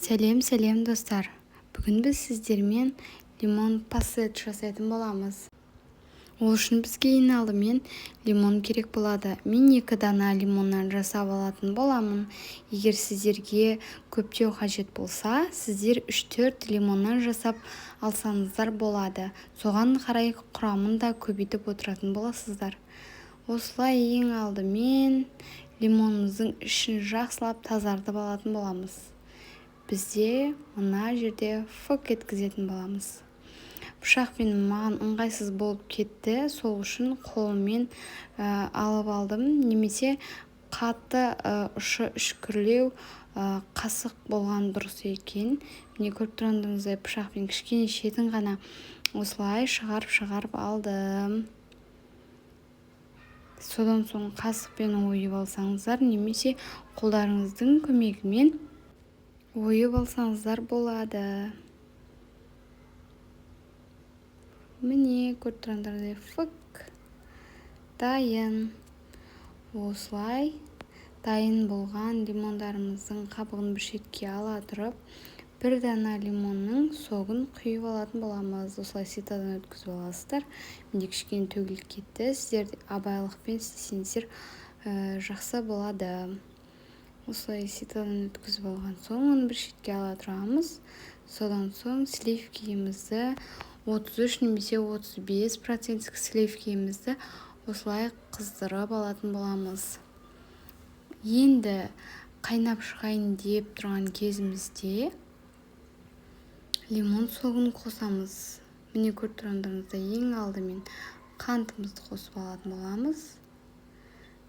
Сәлем достар. Бүгін біз сіздермен лимон пассет жасайтын боламыз. Ол үшін бізге ең алдымен лимон керек болады. Мен 2 дана лимоннан жасап алатын боламын. Егер сіздерге көптеу қажет болса, сіздер 3-4 лимоннан жасап алсаңыздар болады. Соған қарай құрамын да көбейтіп отыратын боласыздар. Осылай ең алдымен лимонымыздың ішін жақсылап тазартып алатын боламыз. Бізде мына жерде фок еткізетін боламыз. Пышақпен маған ыңғайсыз болып кетті, сол үшін қолыммен алып алдым. Немесе қатты ұшы үшкірлеу қасық болған дұрыс екен. Міне көріп тұрғандарыңыздай пышақпен кішкене шетін ғана осылай шығарып алдым. Содан соң қасықпен ойып алсаңыздар, немесе қолдарыңыздың көмегімен ойып алсаңыздар болады. Міне көріп тұрғандарыңыздай фок дайын. Осылай дайын болған лимондарымыздың қабығын бір шетке ала тұрып, 1 дана лимонның согын құйып алатын боламыз. Осылай ситадан өткізіп аласыздар. Менде кішкене төгіліп кетті. Сіздер абайлықпен істесеңіздер жақсы болады. Осылай ситадан өткізіп алған соң оны бір шетке ала тұрамыз. Содан соң сливкемізді 33 немесе 35% сливкемізді осылай қыздырып алатын боламыз. Енді қайнап шығайын деп тұрған кезімізде лимон согын қосамыз. Міне көріп тұрғандарыңыздай ең алдымен қантымызды қосып алатын боламыз.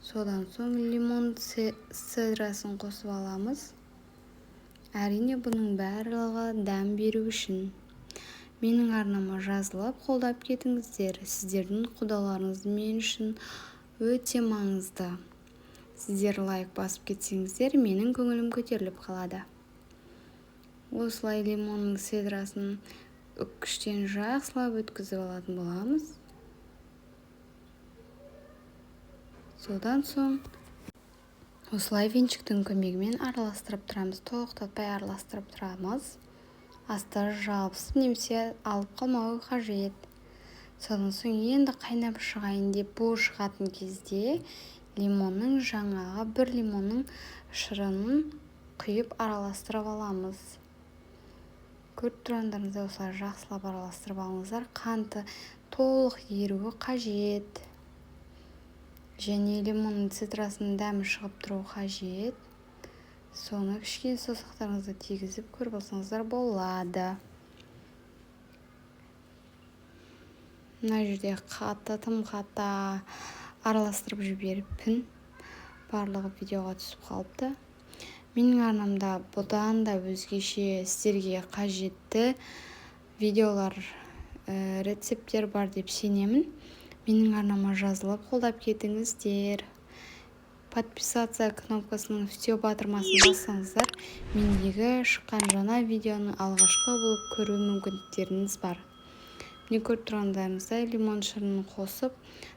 Содан соң лимон цедрасын қосып аламыз. Әрине бұның барлығы дәм беру үшін. Менің арнама жазылып қолдап кетіңіздер. Сіздердің қолдауларыңыз мен үшін өте маңызды. Сіздер лайк басып кетсеңіздер, менің көңілім көтеріліп қалады. Осылай лимонның цедрасын үккіштен жақсылап өткізіп алатын боламыз. Содан соң осылай венчиктің көмегімен араластырып тұрамыз. Тоқтатпай араластырып тұрамыз. Асты жабысып немесе алып қалмауы қажет. Содан соң енді қайнап шығайын деп бу шығатын кезде лимонның жаңағы 1 лимонның шырынын құйып араластырып аламыз. Көріп тұрғандарыңыздай осылай жақсылап араластырып алыңыздар. Қанты толық еруі қажет. Және лимонның цитрасының дәмі шығып тұру қажет. Соны кішкене саусақтарыңызды тигізіп көріп алсаңыздар болады. Мына жерде тым қатты араластырып жіберіппін. Барлығы видеоға түсіп қалыпты. Менің арнамда бұдан да өзгеше сіздерге қажетті видеолар, рецепттер бар деп сенемін. Менің арнама жазылып қолдап кетіңіздер. Подписаться кнопкасының все батырмасын бассаңыздар, мендегі шыққан жаңа видеоны алғашқы болып көру мүмкіндіктеріңіз бар. Міне көріп тұрғандарыңыздай лимон шырынын қосып,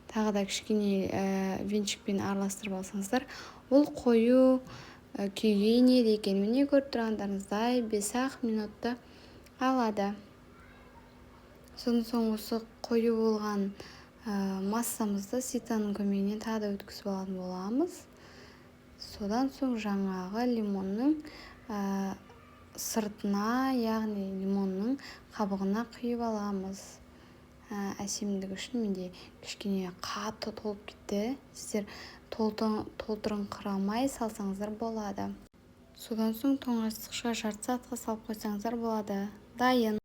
тағы да кішкене венчикпен араластырып алсаңыздар, ол қою күйге енеді екен. Міне көріп тұрғандарыңыздай 5-ақ минутты алады. Содан соң осы қою болған массамызды ситаның көмегінен тағы да өткізіп алатын боламыз. Содан соң жаңағы лимонның сыртына, яғни лимонның қабығына құйып аламыз. Әсемдік үшін менде кішкене қатты толып кетті. Сіздер толтырыңқырамай салсаңыздар болады. Содан соң тоңазытқышқа жарты сағатқа салып қойсаңыздар болады. Дайын.